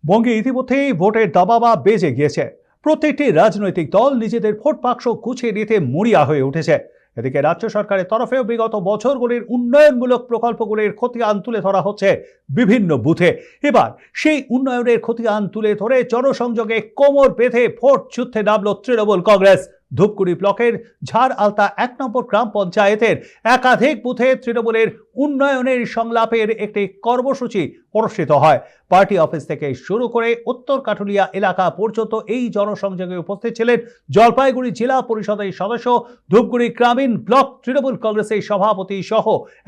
বঙ্গে ইতিমধ্যেই ভোটের দাবাবা বেজে গিয়েছে। প্রত্যেকটি রাজনৈতিক দল নিজেদের ভোট বাক্স গুছিয়ে নিতে মরিয়া হয়ে উঠেছে। এদিকে রাজ্য সরকারের তরফেও বিগত বছরগুলির উন্নয়নমূলক প্রকল্পগুলির খতিয়ান তুলে ধরা হচ্ছে বিভিন্ন বুথে। এবার সেই উন্নয়নের খতিয়ান তুলে ধরে জনসংযোগে কোমর বেঁধে ভোট যুদ্ধে নামল তৃণমূল কংগ্রেস। ধূপগুড়ি ব্লকের ঝাড় আলতা 1 নম্বর গ্রাম পঞ্চায়েতের একাধিক বুথে তৃণমূলের উন্নয়নের সংলাপের একটি কর্মসূচি অনুষ্ঠিত হয়। পার্টি অফিস থেকে শুরু করে উত্তর কাটুলিয়া এলাকা পর্যন্ত এই জনসংযোগে উপস্থিত ছিলেন জলপাইগুড়ি জেলা পরিষদের সদস্য, ধূপগুড়ি গ্রামীণ ব্লক তৃণমূল কংগ্রেসের সভাপতি সহ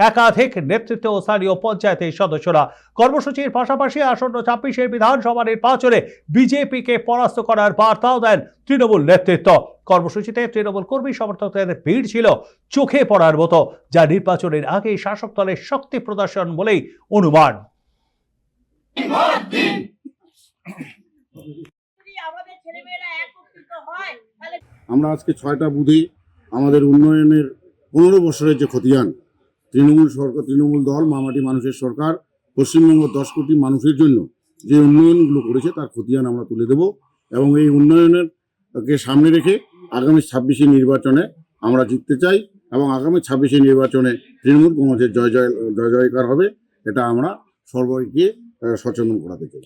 একাধিক নেতৃত্ব ও স্থানীয় পঞ্চায়েতের সদস্যরা। কর্মসূচির পাশাপাশি আসন্ন 26 বিধানসভা নির্বাচনে বিজেপিকে পরাস্ত করার বার্তাও দেন তৃণমূল নেতৃত্ব। কর্মসূচিতে তৃণমূল কর্মী সমর্থকদের ভিড় ছিল চোখে পড়ার মতো, যা নির্বাচনের আগে শাসক দলের শক্তি প্রদর্শন বলেই অনুমান। আমরা আজকে 6টা বুথে আমাদের উন্নয়নের 15 বছরের যে খতিয়ান, তৃণমূল সরকার, তৃণমূল দল, মামাটি মানুষের সরকার পশ্চিমবঙ্গ 10 কোটি মানুষের জন্য যে উন্নয়নগুলো করেছে তার খতিয়ান আমরা তুলে দেব এবং এই উন্নয়নের কে সামনে রেখে আগামী 26 নির্বাচনে আমরা জিততে চাই এবং আগামী 26 নির্বাচনে তৃণমূল কংগ্রেসের জয় জয়কার হবে, এটা আমরা সর্বকে সচেতন করাতে চাই।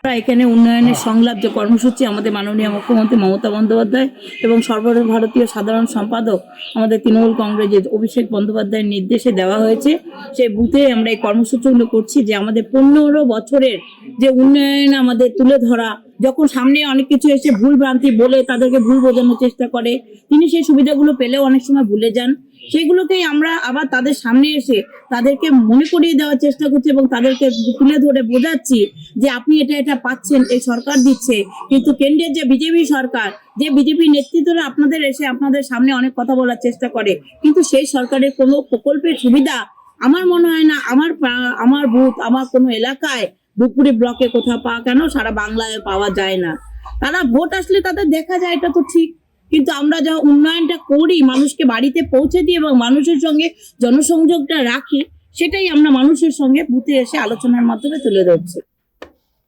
এখানে উন্নয়নের সংলাপ যে কর্মসূচি আমাদের মাননীয় মুখ্যমন্ত্রী মমতা বন্দ্যোপাধ্যায় এবং সর্বভারতীয় সাধারণ সম্পাদক আমাদের তৃণমূল কংগ্রেসের অভিষেক বন্দ্যোপাধ্যায়ের নির্দেশে দেওয়া হয়েছে, সেই বুথে আমরা এই কর্মসূচিগুলো করছি যে আমাদের 15 বছরের যে উন্নয়ন আমাদের তুলে ধরা। যখন সামনে অনেক কিছু এসে ভুল ভ্রান্তি বলে তাদেরকে ভুল বোঝানোর চেষ্টা করে, তিনি সেই সুবিধাগুলো পেলেও অনেক সময় ভুলে যান। সেগুলোকেই আমরা আবার তাদের সামনে এসে তাদেরকে মনে করিয়ে দেওয়ার চেষ্টা করছি এবং তাদেরকে তুলে ধরে বোঝাচ্ছি যে আপনি এটা পাচ্ছেন, এই সরকার দিচ্ছে, কিন্তু কেন্দ্রের যে বিজেপি সরকার, যে বিজেপি নেতৃত্বরা আপনাদের এসে আপনাদের সামনে অনেক কথা বলার চেষ্টা করে, কিন্তু সেই সরকারের কোনো প্রকল্পের সুবিধা আমার মনে হয় না আমার বুথ, আমার কোনো এলাকায়, ধূপগুড়ি ব্লকে কোথাও পাওয়া কেন সারা বাংলায় পাওয়া যায় না। তারা ভোট আসলে তাদের দেখা যায়, এটা তো ঠিক, কিন্তু আমরা যা উন্নয়নটা করি, মানুষকে বাড়িতে পৌঁছে দিই এবং মানুষের সঙ্গে জনসংযোগটা রাখি, সেটাই আমরা মানুষের সঙ্গে বুথে এসে আলোচনার মাধ্যমে তুলে ধরছি।